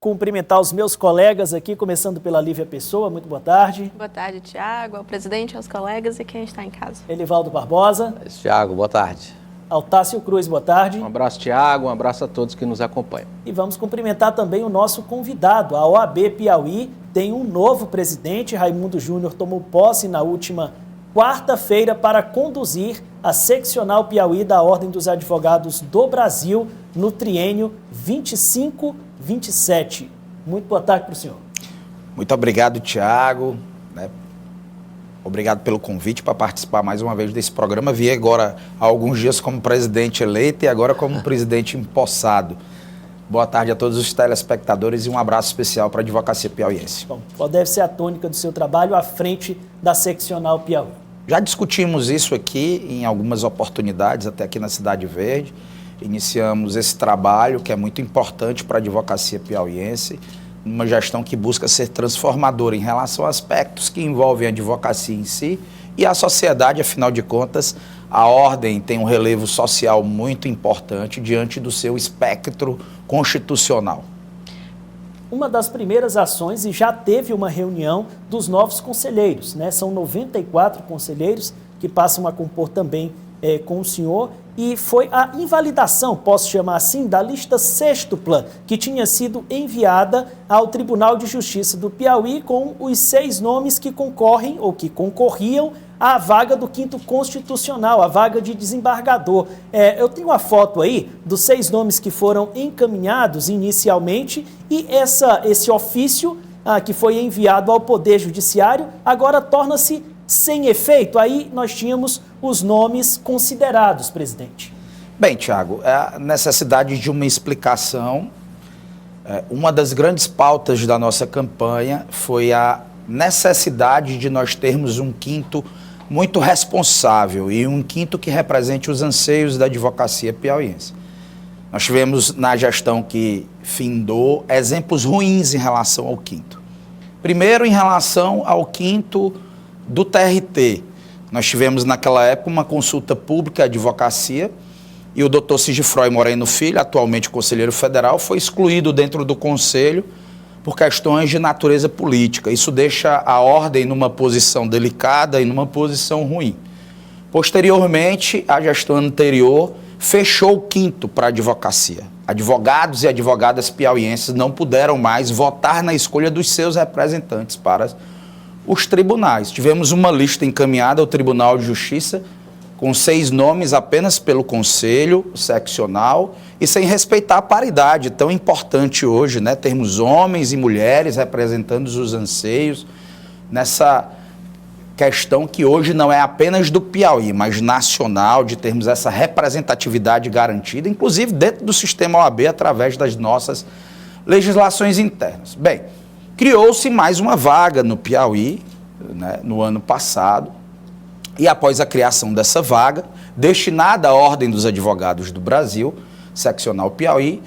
cumprimentar os meus colegas aqui, começando pela Lívia Pessoa. Muito boa tarde. Boa tarde, Tiago, ao presidente, aos colegas e quem está em casa. Elivaldo Barbosa. Tiago, boa tarde. Altácio Cruz, boa tarde. Um abraço, Tiago, um abraço a todos que nos acompanham. E vamos cumprimentar também o nosso convidado. A OAB Piauí tem um novo presidente. Raimundo Júnior tomou posse na última quarta-feira para conduzir a seccional Piauí da Ordem dos Advogados do Brasil no triênio 25-27. Muito boa tarde para o senhor. Muito obrigado, Tiago. Obrigado pelo convite para participar mais uma vez desse programa. Vi agora há alguns dias como presidente eleito e agora como presidente empossado. Boa tarde a todos os telespectadores e um abraço especial para a advocacia piauiense. Bom, qual deve ser a tônica do seu trabalho à frente da seccional Piauí? Já discutimos isso aqui em algumas oportunidades, até aqui na Cidade Verde. Iniciamos esse trabalho que é muito importante para a advocacia piauiense, uma gestão que busca ser transformadora em relação a aspectos que envolvem a advocacia em si e a sociedade, afinal de contas, a ordem tem um relevo social muito importante diante do seu espectro constitucional. Uma das primeiras ações, e já teve uma reunião dos novos conselheiros, né? São 94 conselheiros que passam a compor também com o senhor, e foi a invalidação, posso chamar assim, da lista sextupla que tinha sido enviada ao Tribunal de Justiça do Piauí com os 6 nomes que concorrem ou que concorriam à vaga do 5º Constitucional, a vaga de desembargador. Eu tenho uma foto aí dos 6 nomes que foram encaminhados inicialmente e esse ofício que foi enviado ao Poder Judiciário agora torna-se sem efeito. Aí nós tínhamos os nomes considerados, presidente. Bem, Tiago, a necessidade de uma explicação, uma das grandes pautas da nossa campanha foi a necessidade de nós termos um 5º muito responsável e um 5º que represente os anseios da advocacia piauiense. Nós tivemos na gestão que findou exemplos ruins em relação ao 5º. Primeiro, em relação ao 5º do TRT. Nós tivemos naquela época uma consulta pública à advocacia e o doutor Sigifrói Moreno Filho, atualmente conselheiro federal, foi excluído dentro do conselho por questões de natureza política. Isso deixa a ordem numa posição delicada e numa posição ruim. Posteriormente, a gestão anterior fechou o 5º para a advocacia. Advogados e advogadas piauienses não puderam mais votar na escolha dos seus representantes para os tribunais. Tivemos uma lista encaminhada ao Tribunal de Justiça com 6 nomes apenas pelo Conselho Seccional e sem respeitar a paridade tão importante hoje, né? Termos homens e mulheres representando os anseios nessa questão que hoje não é apenas do Piauí, mas nacional, de termos essa representatividade garantida, inclusive dentro do sistema OAB, através das nossas legislações internas. Bem, criou-se mais uma vaga no Piauí, né, no ano passado, e após a criação dessa vaga, destinada à Ordem dos Advogados do Brasil, seccional Piauí,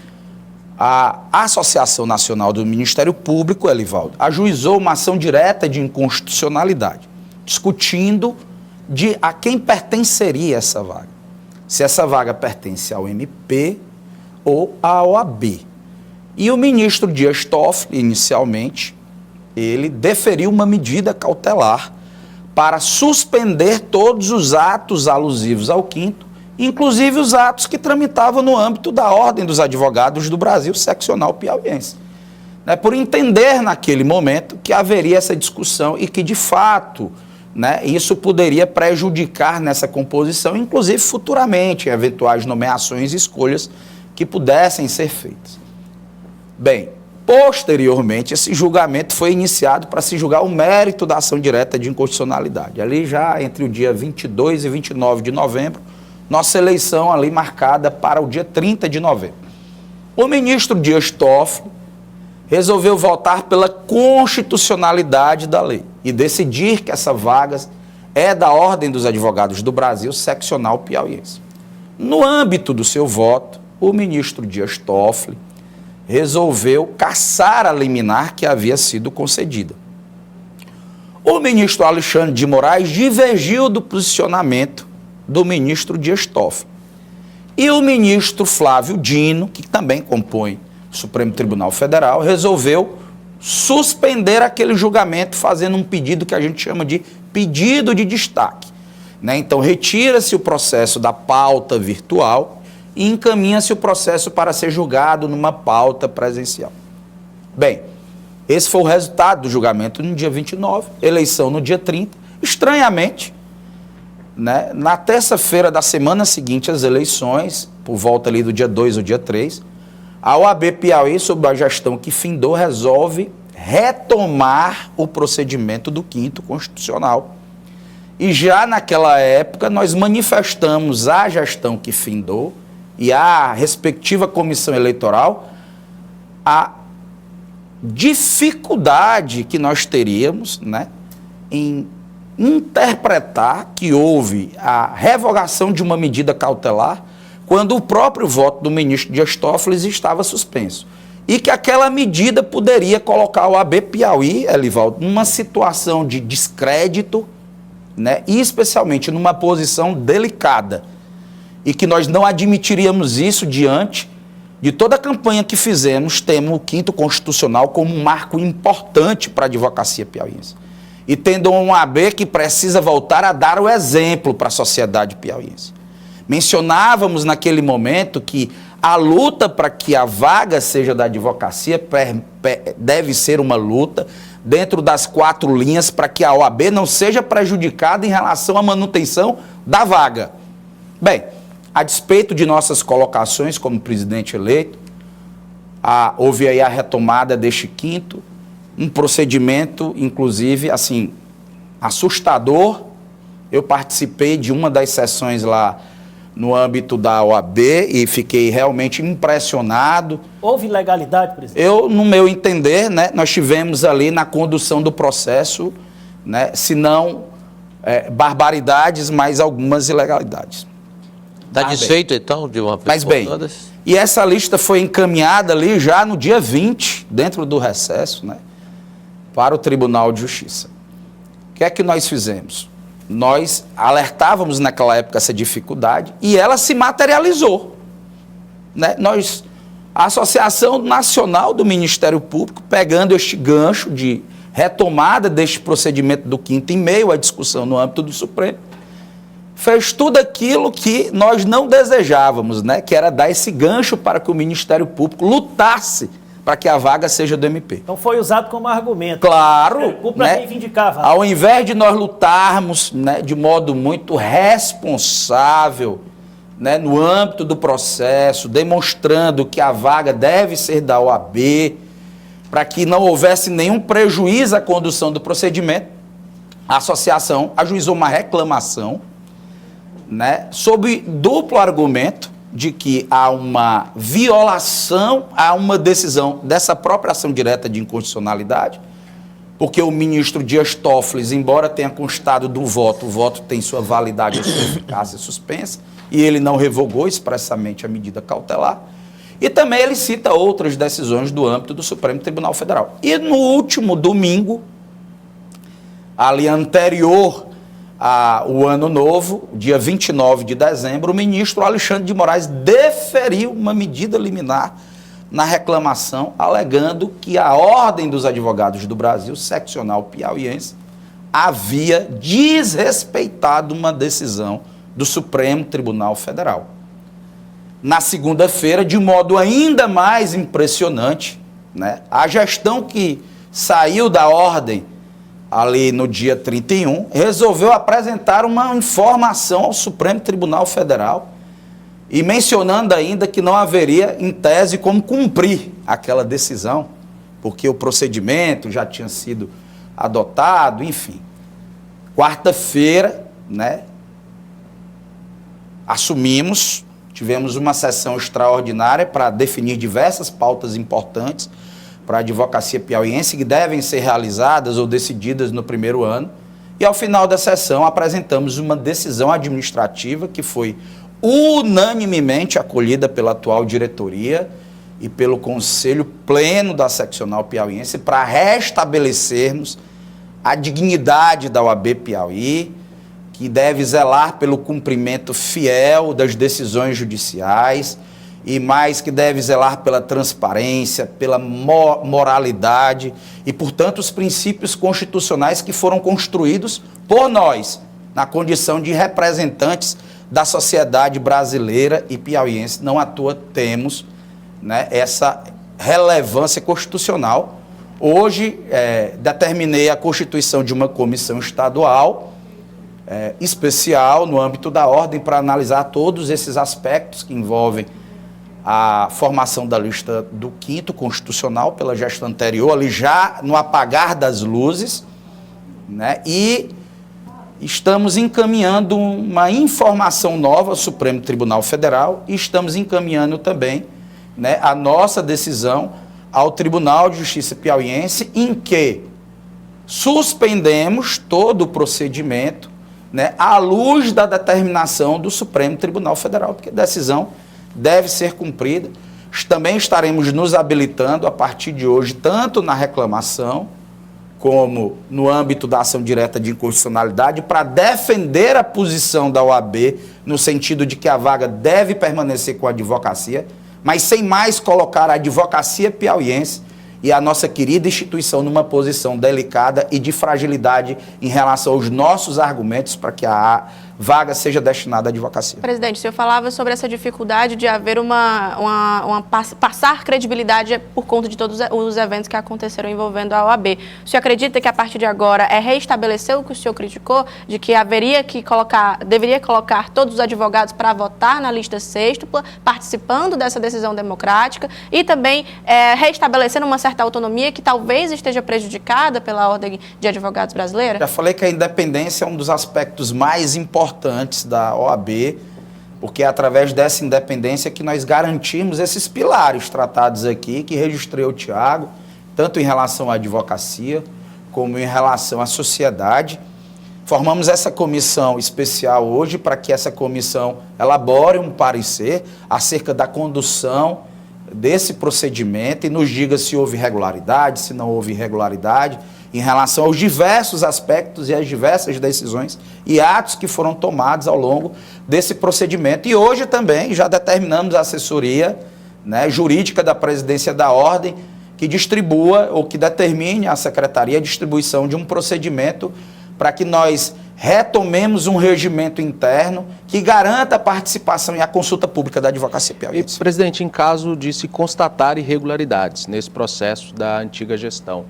a Associação Nacional do Ministério Público, Elivaldo, ajuizou uma ação direta de inconstitucionalidade, discutindo a quem pertenceria essa vaga. Se essa vaga pertence ao MP ou à OAB. E o ministro Dias Toffoli, inicialmente, ele deferiu uma medida cautelar para suspender todos os atos alusivos ao 5º, inclusive os atos que tramitavam no âmbito da Ordem dos Advogados do Brasil, seccional piauiense. Por entender naquele momento que haveria essa discussão e que, de fato, isso poderia prejudicar nessa composição, inclusive futuramente, eventuais nomeações e escolhas que pudessem ser feitas. Bem, posteriormente, esse julgamento foi iniciado para se julgar o mérito da ação direta de inconstitucionalidade. Ali já entre o dia 22 e 29 de novembro, nossa eleição ali marcada para o dia 30 de novembro. O ministro Dias Toffoli resolveu votar pela constitucionalidade da lei e decidir que essa vaga é da Ordem dos Advogados do Brasil, seccional piauiense. No âmbito do seu voto, o ministro Dias Toffoli resolveu cassar a liminar que havia sido concedida. O ministro Alexandre de Moraes divergiu do posicionamento do ministro Dias Toffoli. E o ministro Flávio Dino, que também compõe Supremo Tribunal Federal resolveu suspender aquele julgamento, fazendo um pedido que a gente chama de pedido de destaque. Né? Então, retira-se o processo da pauta virtual e encaminha-se o processo para ser julgado numa pauta presencial. Bem, esse foi o resultado do julgamento no dia 29, eleição no dia 30. Estranhamente, né, na terça-feira da semana seguinte às eleições, por volta ali do dia 2 ou dia 3, a OAB Piauí, sob a gestão que findou, resolve retomar o procedimento do 5º Constitucional. E já naquela época nós manifestamos à gestão que findou e à respectiva comissão eleitoral a dificuldade que nós teríamos, né, em interpretar que houve a revogação de uma medida cautelar quando o próprio voto do ministro Dias Toffoli estava suspenso. E que aquela medida poderia colocar o OAB Piauí, Elivaldo, numa situação de descrédito, né, e especialmente numa posição delicada. E que nós não admitiríamos isso diante de toda a campanha que fizemos, temos o 5º Constitucional como um marco importante para a advocacia piauiense. E tendo um OAB que precisa voltar a dar o exemplo para a sociedade piauiense. Mencionávamos naquele momento que a luta para que a vaga seja da advocacia deve ser uma luta dentro das 4 linhas para que a OAB não seja prejudicada em relação à manutenção da vaga. Bem, a despeito de nossas colocações como presidente eleito, houve aí a retomada deste 5º, um procedimento, inclusive, assim, assustador. Eu participei de uma das sessões lá no âmbito da OAB e fiquei realmente impressionado. Houve ilegalidade, presidente? Eu, no meu entender, né, nós tivemos ali na condução do processo, né, se não barbaridades, mas algumas ilegalidades. Está desfeito, então, de uma vez mas por bem, todas? E essa lista foi encaminhada ali já no dia 20, dentro do recesso, né, para o Tribunal de Justiça. O que é que nós fizemos? Nós alertávamos naquela época essa dificuldade e ela se materializou. Né? A Associação Nacional do Ministério Público, pegando este gancho de retomada deste procedimento do 5º em meio à discussão no âmbito do Supremo, fez tudo aquilo que nós não desejávamos, né? Que era dar esse gancho para que o Ministério Público lutasse para que a vaga seja do MP. Então foi usado como argumento. Claro, Para reivindicar a vaga. Ao invés de nós lutarmos, né, de modo muito responsável, né, no âmbito do processo, demonstrando que a vaga deve ser da OAB, para que não houvesse nenhum prejuízo à condução do procedimento, a associação ajuizou uma reclamação, né, sob duplo argumento de que há uma violação a uma decisão dessa própria ação direta de inconstitucionalidade, porque o ministro Dias Toffoli, embora tenha constado do voto, o voto tem sua validade ou sua eficácia suspensa, e ele não revogou expressamente a medida cautelar, e também ele cita outras decisões do âmbito do Supremo Tribunal Federal. E no último domingo, ali anterior o Ano Novo, dia 29 de dezembro, o ministro Alexandre de Moraes deferiu uma medida liminar na reclamação, alegando que a Ordem dos Advogados do Brasil, seccional piauiense, havia desrespeitado uma decisão do Supremo Tribunal Federal. Na segunda-feira, de modo ainda mais impressionante, né, a gestão que saiu da ordem ali no dia 31, resolveu apresentar uma informação ao Supremo Tribunal Federal e mencionando ainda que não haveria, em tese, como cumprir aquela decisão, porque o procedimento já tinha sido adotado, enfim. Quarta-feira, né, assumimos, tivemos uma sessão extraordinária para definir diversas pautas importantes para a advocacia piauiense que devem ser realizadas ou decididas no primeiro ano. E ao final da sessão apresentamos uma decisão administrativa que foi unanimemente acolhida pela atual diretoria e pelo Conselho Pleno da Seccional Piauiense para restabelecermos a dignidade da OAB Piauí, que deve zelar pelo cumprimento fiel das decisões judiciais e mais que deve zelar pela transparência, pela moralidade e, portanto, os princípios constitucionais que foram construídos por nós, na condição de representantes da sociedade brasileira e piauiense. Não à toa temos, né, essa relevância constitucional. Hoje, determinei a constituição de uma comissão estadual especial no âmbito da ordem para analisar todos esses aspectos que envolvem a formação da lista do 5º constitucional pela gestão anterior, ali já no apagar das luzes, né? E estamos encaminhando uma informação nova ao Supremo Tribunal Federal e estamos encaminhando também, né, a nossa decisão ao Tribunal de Justiça piauiense, em que suspendemos todo o procedimento, né, à luz da determinação do Supremo Tribunal Federal, porque a decisão deve ser cumprida. Também estaremos nos habilitando a partir de hoje, tanto na reclamação como no âmbito da ação direta de inconstitucionalidade, para defender a posição da OAB no sentido de que a vaga deve permanecer com a advocacia, mas sem mais colocar a advocacia piauiense e a nossa querida instituição numa posição delicada e de fragilidade em relação aos nossos argumentos para que a vaga seja destinada à advocacia. Presidente, o senhor falava sobre essa dificuldade de haver passar credibilidade por conta de todos os eventos que aconteceram envolvendo a OAB. O senhor acredita que a partir de agora é reestabelecer o que o senhor criticou, de que deveria colocar todos os advogados para votar na lista sextupla, participando dessa decisão democrática e também reestabelecendo uma certa autonomia que talvez esteja prejudicada pela Ordem de Advogados Brasileira? Já falei que a independência é um dos aspectos mais importantes da OAB, porque é através dessa independência que nós garantimos esses pilares tratados aqui, que registrei o Tiago, tanto em relação à advocacia, como em relação à sociedade. Formamos essa comissão especial hoje para que essa comissão elabore um parecer acerca da condução desse procedimento e nos diga se houve irregularidade, se não houve irregularidade, em relação aos diversos aspectos e às diversas decisões e atos que foram tomados ao longo desse procedimento. E hoje também já determinamos a assessoria, né, jurídica da Presidência da Ordem que distribua ou que determine à Secretaria a distribuição de um procedimento para que nós retomemos um regimento interno que garanta a participação e a consulta pública da advocacia piauiense. E, presidente, em caso de se constatar irregularidades nesse processo da antiga gestão,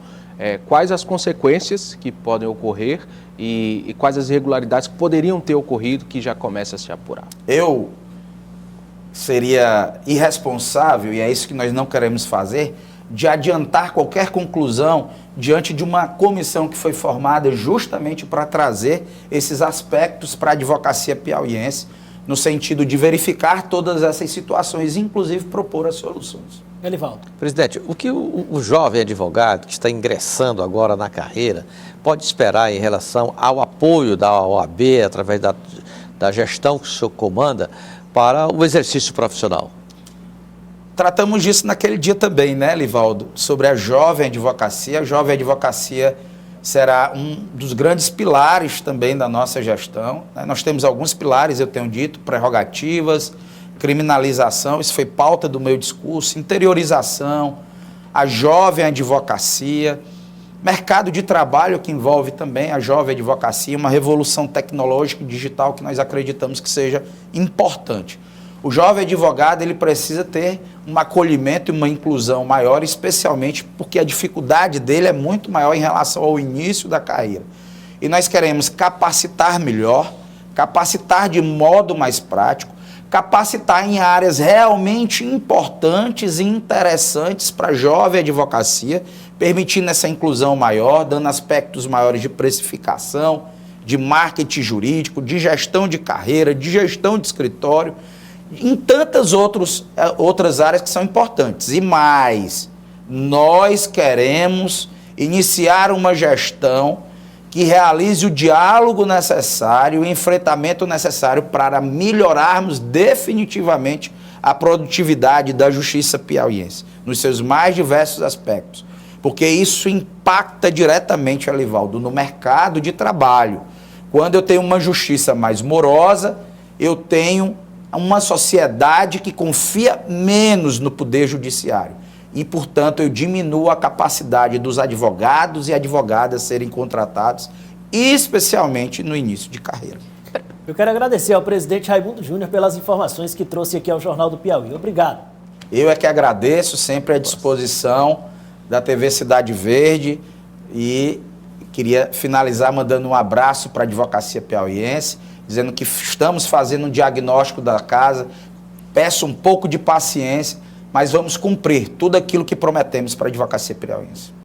quais as consequências que podem ocorrer e quais as irregularidades que poderiam ter ocorrido que já começa a se apurar? Eu seria irresponsável, e é isso que nós não queremos fazer, de adiantar qualquer conclusão diante de uma comissão que foi formada justamente para trazer esses aspectos para a advocacia piauiense, no sentido de verificar todas essas situações e, inclusive, propor as soluções. Elivaldo. Presidente, o que o jovem advogado que está ingressando agora na carreira pode esperar em relação ao apoio da OAB, através da gestão que o senhor comanda, para o exercício profissional? Tratamos disso naquele dia também, né, Elivaldo? Sobre a jovem advocacia. A jovem advocacia será um dos grandes pilares também da nossa gestão. Nós temos alguns pilares, eu tenho dito, prerrogativas, criminalização, isso foi pauta do meu discurso, interiorização, a jovem advocacia, mercado de trabalho que envolve também a jovem advocacia, uma revolução tecnológica e digital que nós acreditamos que seja importante. O jovem advogado, ele precisa ter um acolhimento e uma inclusão maior, especialmente porque a dificuldade dele é muito maior em relação ao início da carreira. E nós queremos capacitar melhor, capacitar de modo mais prático, capacitar em áreas realmente importantes e interessantes para a jovem advocacia, permitindo essa inclusão maior, dando aspectos maiores de precificação, de marketing jurídico, de gestão de carreira, de gestão de escritório, em tantas outras áreas que são importantes. E mais, nós queremos iniciar uma gestão que realize o diálogo necessário, o enfrentamento necessário para melhorarmos definitivamente a produtividade da justiça piauiense, nos seus mais diversos aspectos. Porque isso impacta diretamente, Elivaldo, no mercado de trabalho. Quando eu tenho uma justiça mais morosa, eu tenho uma sociedade que confia menos no poder judiciário. E, portanto, eu diminuo a capacidade dos advogados e advogadas serem contratados, especialmente no início de carreira. Eu quero agradecer ao presidente Raimundo Júnior pelas informações que trouxe aqui ao Jornal do Piauí. Obrigado. Eu é que agradeço, sempre à disposição da TV Cidade Verde, e queria finalizar mandando um abraço para a advocacia piauiense, dizendo que estamos fazendo um diagnóstico da casa, peço um pouco de paciência, mas vamos cumprir tudo aquilo que prometemos para a advocacia piauiense.